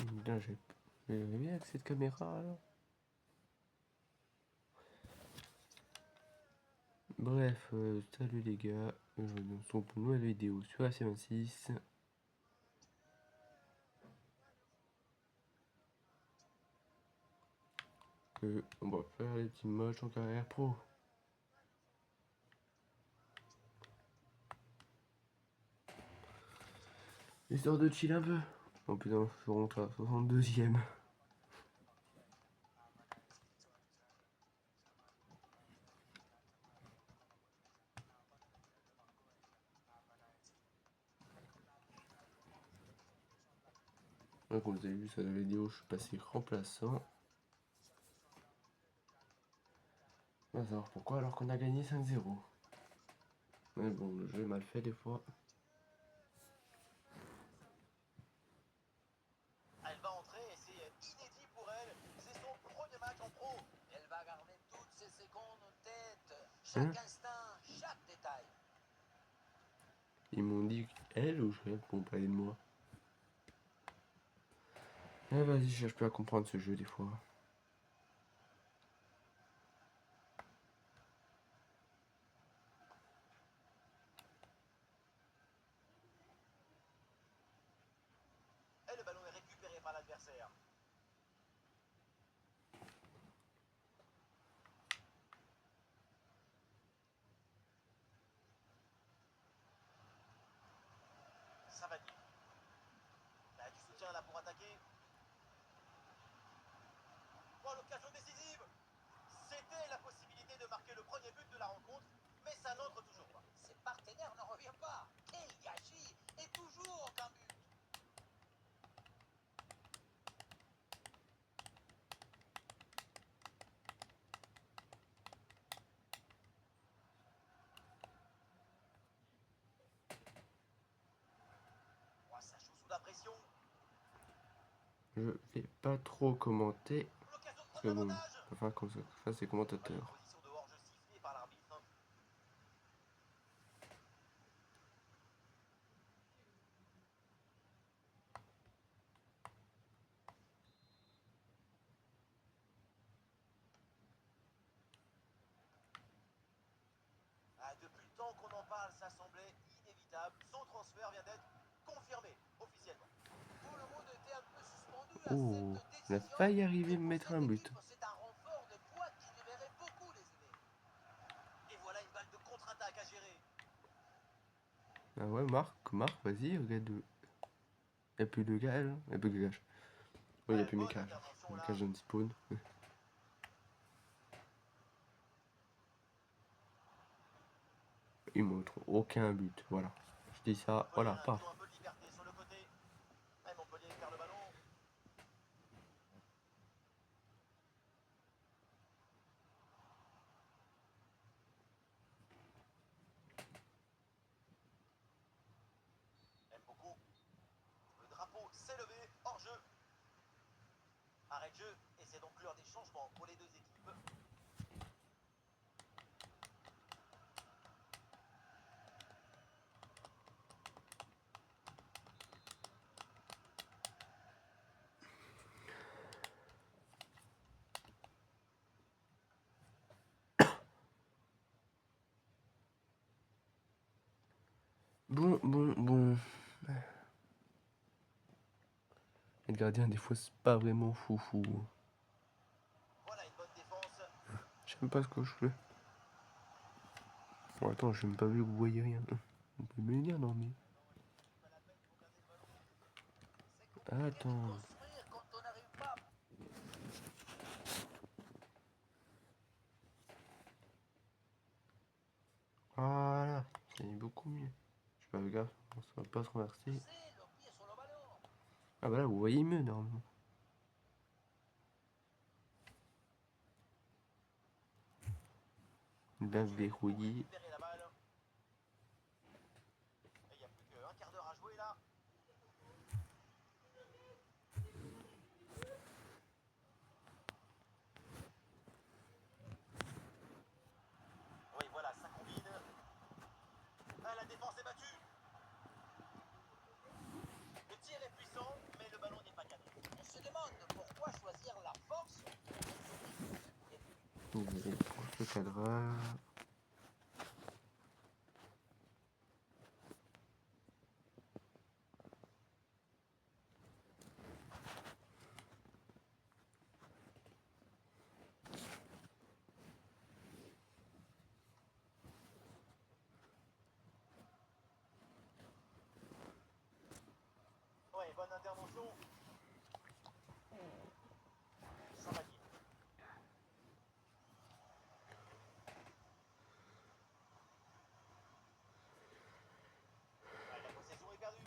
Putain, j'ai bien avec cette caméra là. Bref, salut les gars, je vous retrouve pour une nouvelle vidéo sur AC26. On va faire les petits matchs en carrière pro. Histoire de chill un peu. Oh putain, je rentre à 62ème. Donc comme vous avez vu sur la vidéo, je suis passé remplaçant. On va savoir pourquoi alors qu'on a gagné 5-0. Mais bon, le jeu est mal fait des fois. Elle va entrer et c'est inédit pour elle. C'est son premier match en pro. Elle va garder toutes ses secondes en tête. Chaque instinct, chaque détail. Ils m'ont dit elle ou je pour parler de moi. Eh vas-y, je cherche plus à comprendre ce jeu des fois. Et le ballon est récupéré par l'adversaire. Savani. Il a du soutien là pour attaquer. Oh, l'occasion décisive. C'était la possibilité de marquer le premier but de la rencontre, mais ça n'entre toujours pas. Ses partenaires n'en reviennent pas. Quel gâchis. Et toujours aucun but. Oh, ça joue sous la pression. Je vais pas trop commenter. L'occasion de Parce que prendre bon, l'avantage. enfin comme ça, fasse les commentateurs. Position de hors-jeu sifflée par l'arbitre. Ah, depuis le temps qu'on en parle, ça semblait inévitable. Son transfert vient d'être confirmé officiellement. Tout le monde était un peu suspendu à Oh, cette on a décision. failli arriver Et à me pour mettre cette un but. équipe, c'est un renfort de poids qui devrait beaucoup les aider. Et voilà une balle de contre-attaque à gérer. Ah ouais, Marc, vas-y, regarde. Y'a plus de gage, hein. Y'a plus de gage. Oui, y'a plus mes Bonne cages. intervention Les là. cages d'un spawn. Il montre aucun but, voilà. Je dis ça, Montpellier voilà, a paf. toujours un peu de liberté sur le côté. Et Montpellier perd le ballon. Aime beaucoup. Le drapeau s'est levé hors jeu. Arrêt de jeu. Et c'est donc l'heure des changements pour les deux équipes. Bon. Et le gardien, des fois, c'est pas vraiment foufou. Voilà une bonne défense. Je sais même pas ce que je fais. Bon, attends, j'ai même pas vu que vous voyez rien. On peut me le dire, non, mais. C'est compliqué de Attends. construire quand on n'arrive pas. Voilà, c'est beaucoup mieux. Je fais pas gaffe, ça va pas se renverser. C'est le pied sur le ballon. Ah bah là, vous voyez mieux, normalement. Bien verrouillé. Récupérer la balle. Et il n'y a plus qu'un quart d'heure à jouer là. Oui, voilà, ça combine. Ah, la défense est battue. Le tir est puissant, mais le ballon n'est pas cadré. Désolé pour ce cadrage. Ouais, bonne intervention. Savanier. Ouais, la possession est perdue.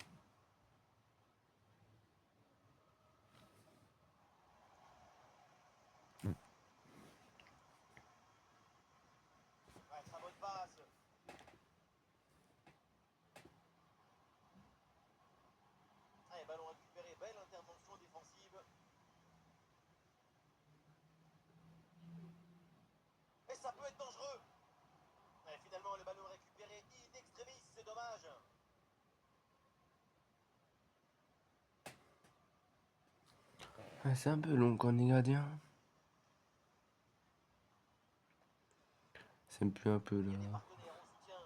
Ouais, très bonne passe. Allez, ballon récupéré, belle intervention défensive. Et ça peut être dangereux. Ouais, finalement, le ballon récupéré in extremis, c'est dommage. Ah, c'est un peu long quand on est gardien. C'est plus un peu Il y a des là. partenaires en soutien.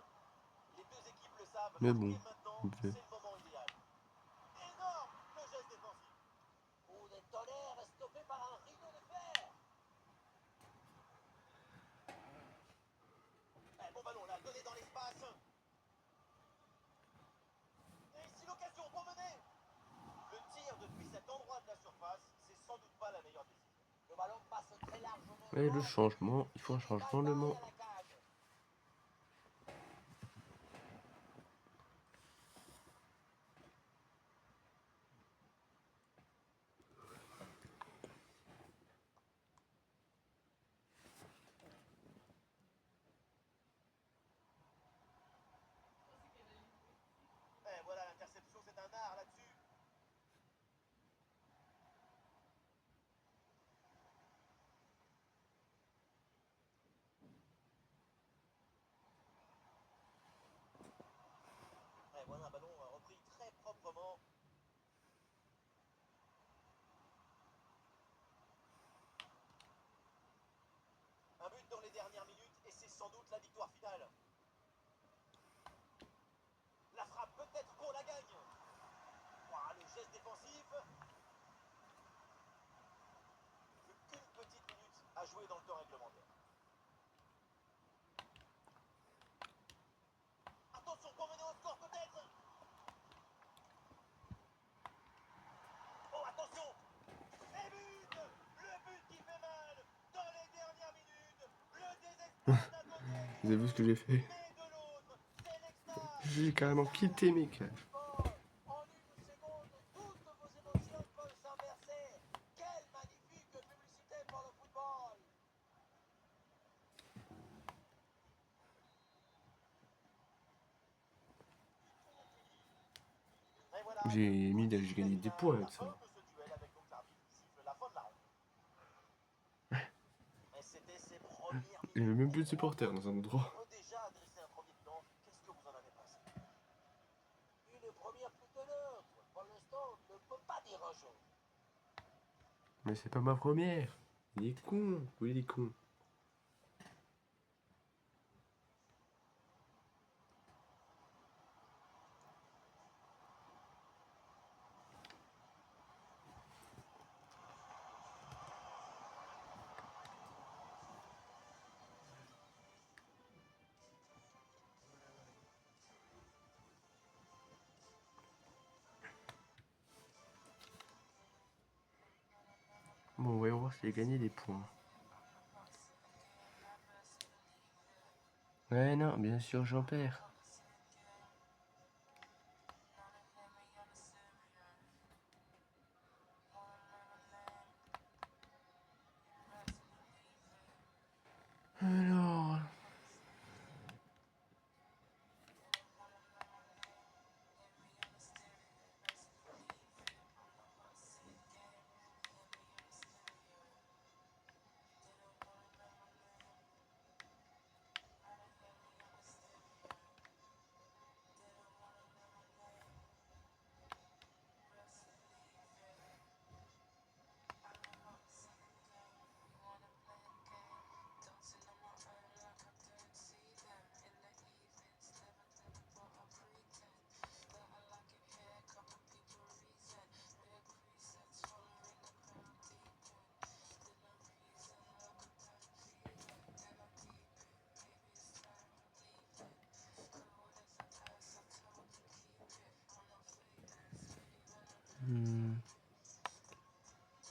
Les deux équipes le savent. Mais bon, Marquer maintenant, on c'est peut. le moment idéal. Énorme le geste défensif. Coup de tonnerre stoppé par un rideau de fer. Bon ballon là, donné dans l'espace. Et ici l'occasion pour mener. Le tir depuis cet endroit de la surface, c'est sans doute pas la meilleure décision. Le ballon passe très largement. Et le changement, il faut un changement de mot. Et voilà, l'interception, c'est un art là-dessus. Et voilà un ballon repris très proprement. Un but dans les dernières minutes et c'est sans doute la victoire finale. La frappe peut-être qu'on la gagne. Ouah, le geste défensif. Plus qu'une petite minute à jouer dans le temps réglementaire. Attention pour mener au score peut-être. Oh attention. Et but. Le but qui fait mal. Dans les dernières minutes. Le désespoir d'un côté. Vous avez vu ce que j'ai fait? Mais de l'autre, c'est l'extase. J'ai carrément quitté mes cages. En une seconde, toutes vos émotions peuvent s'inverser. Quelle magnifique publicité pour le football. Et voilà, J'ai gagné des points la avec ça. fin de ce duel avec donc l'arbitre qui siffle la fin de la rencontre. Et c'était ses premières Il n'y avait minutes. même plus de supporters dans un endroit. On peut déjà adresser un premier bilan. Qu'est-ce que vous en avez pensé? Une première plus que l'autre. Pour l'instant, on ne peut pas dire grand-chose. Mais c'est pas ma première. Il est con. Oui, il est con. Bon, voyons voir si j'ai gagné des points. Ouais, non, bien sûr, j'en perds. Alors...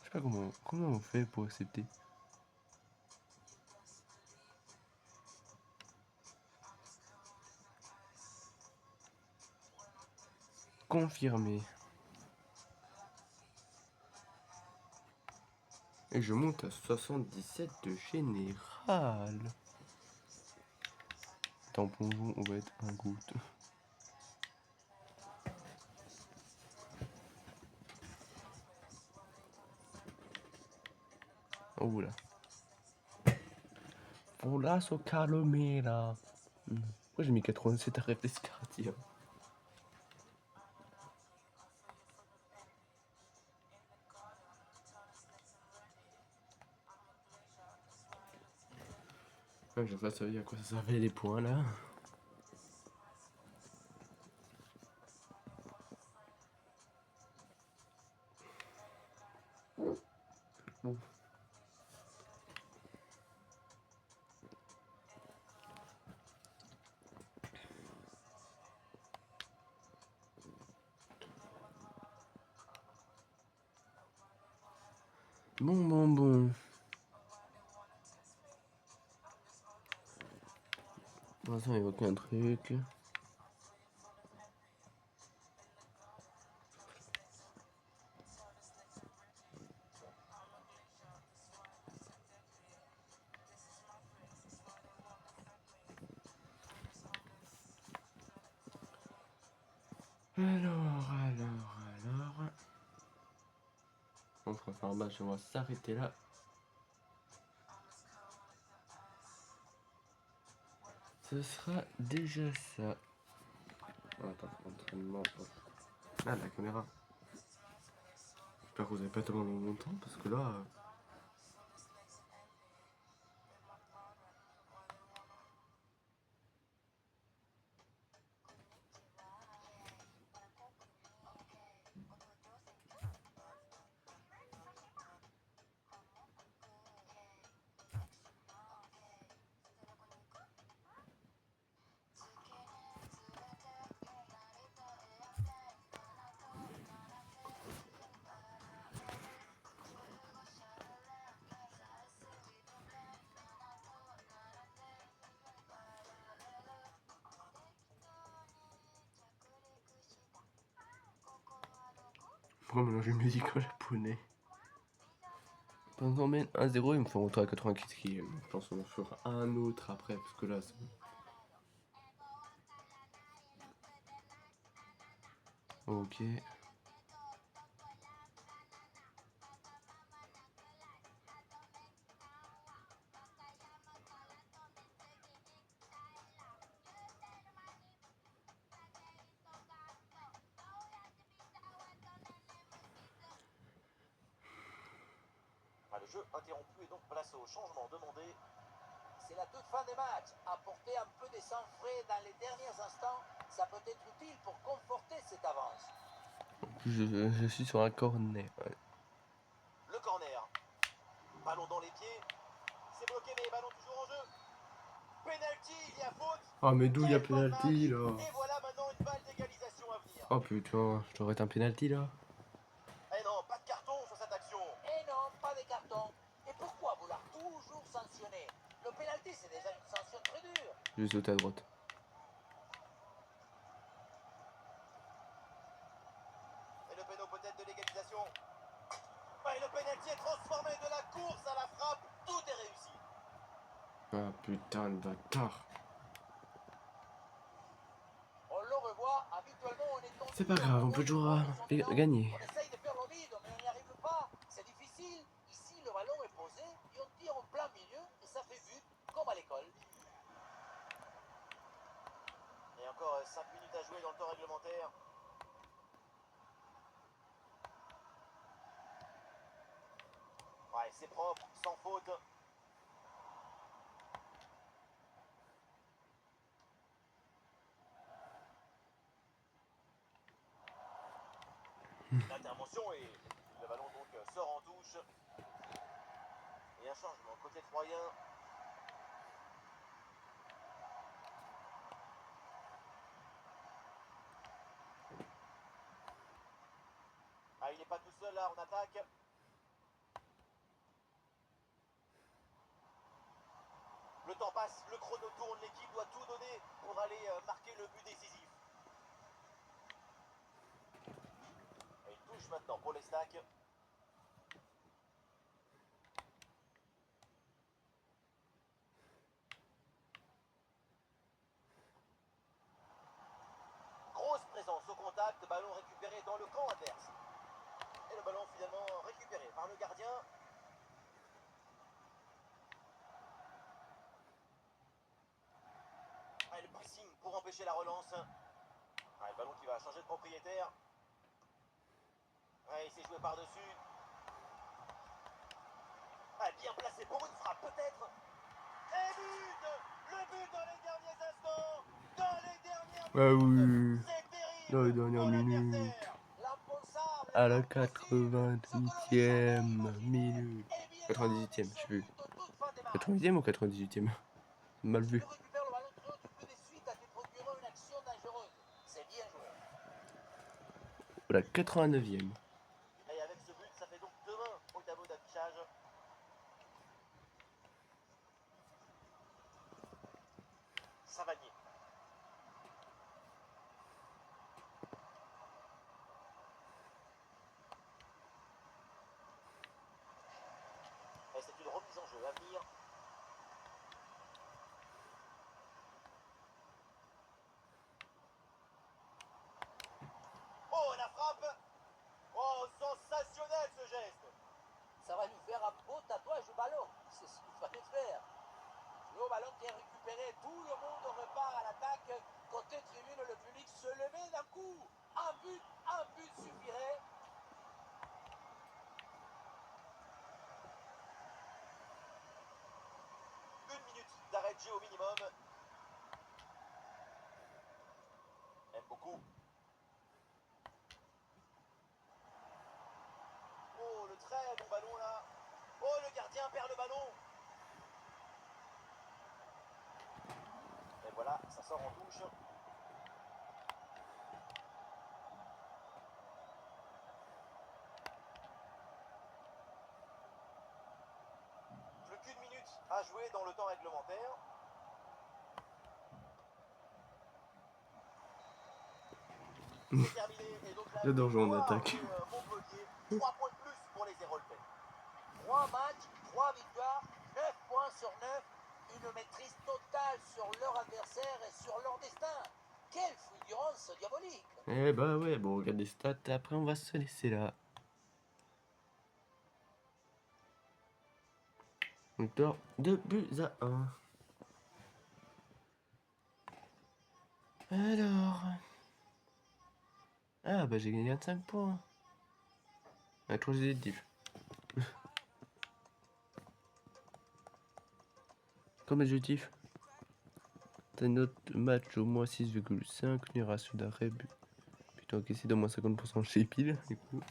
sais pas comment on fait pour accepter. Confirmer. Et je monte à 77 de général. Tampon, on va être un goutte. Oh là. Voilà ce calme là. Pourquoi j'ai mis 87 à réflexe cardiaque? Ouais, je sais pas savoir à quoi ça servait les points là. Bon. Pour l'instant, il n'y a aucun truc. Alors. On fera faire un match, on va s'arrêter là. Ce sera déjà ça. Oh, attends, entraînement. Ah, la caméra. J'espère que vous n'avez pas tellement longtemps parce que là. Pourquoi mélanger musique en japonais? Pendant qu'on mène 1-0, ils me font retour à 84e. Je pense qu'on en fera un autre après parce que là c'est bon. Ok. Ah, le jeu interrompu et donc place au changement demandé. C'est la toute fin des matchs. Apporter un peu de sang frais dans les derniers instants, ça peut être utile pour conforter cette avance. Je suis sur un cornet. Ouais. Le corner. Ballon dans les pieds. C'est bloqué mais ballon toujours en jeu. Penalty, il y a faute. Oh mais d'où il y a Quel bon penalty match. là? Et voilà maintenant une balle d'égalisation à venir. Oh putain, je t'aurais un penalty là. Eh non, pas de carton sur cette action. Eh non, pas de carton. Et pourquoi vouloir toujours sanctionner? Le penalty, c'est déjà une sanction très dure. Je vais sauter à droite. Et le péno peut-être de l'égalisation. Et le penalty est transformé de la course à la frappe. Tout est réussi. Ah putain de bâtard. On le revoit, habituellement on est tendu. C'est pas grave, on peut toujours gagner. On essaye de faire le vide, mais on n'y arrive pas. C'est difficile. Ici, le ballon est posé et on tire en plein milieu et ça fait but, comme à l'école. Et encore 5 minutes à jouer dans le temps réglementaire. Ouais, c'est propre, sans faute. L'intervention et le ballon donc sort en touche. Et un changement côté troyen. Ah, il n'est pas tout seul là en attaque. passe, le chrono tourne, l'équipe doit tout donner pour aller marquer le but décisif. Et il touche maintenant pour les stacks. Grosse présence au contact, ballon récupéré dans le camp adverse. Et le ballon finalement récupéré par le gardien. Et le pressing pour empêcher la relance. Le ballon qui va changer de propriétaire. Il s'est joué par-dessus. Bien placé pour une frappe peut-être. Et but. Le but dans les derniers instants. Dans les dernières minutes. Oui, C'est terrible dans les dernières pour minutes. l'adversaire. L'impensable, À la l'impossible. 98e minute. 98e, je sais plus. 90e ou 98e? Mal Si vu. tu récupères le ballon très haut, tu peux de suite à te procurer une action dangereuse. C'est bien joué. Voilà, 89e. Et avec ce but, ça fait donc 2-1 au tableau d'affichage. Savanier. Et c'est une remise en jeu à venir. Oh, la frappe. Oh, sensationnel ce geste. Ça va lui faire un beau tatouage au ballon. C'est ce qu'il fallait faire. Le ballon qui est récupéré, tout le monde repart à l'attaque. Côté tribune, le public se levait d'un coup. Un but suffirait. Une minute d'arrêt de jeu au minimum. Aime beaucoup. Oh, le très bon ballon là. Oh, le gardien perd le ballon. Et voilà, ça sort en touche. Plus qu'une minute à jouer dans le temps réglementaire. C'est terminé. Et donc là, J'adore jouer en victoire attaque. de Montpellier. 3 points de plus pour les Héroltais. 3 matchs, 3 victoires, 9 points sur 9. Une maîtrise totale sur leur adversaire et sur leur destin. Quelle fulgurance diabolique. Eh bah ouais, bon, on regarde les stats et après on va se laisser là. Victoire 2 buts à 1. Alors. Ah bah j'ai gagné 25 points. Ah, trop positif. Comme objectif. T'as notre match au moins 6,5, une ratio d'arrêt. Putain, encaissé d'au moins 50% chez Pile, du coup.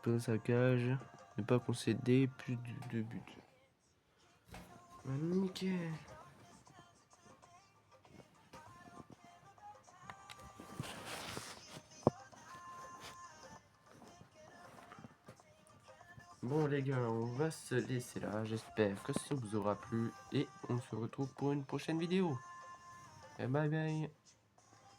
Peu sa cage. Ne pas concéder plus de 2 buts. Ah, nickel. Bon les gars, on va se laisser là. J'espère que ça vous aura plu et on se retrouve pour une prochaine vidéo. Et bye bye.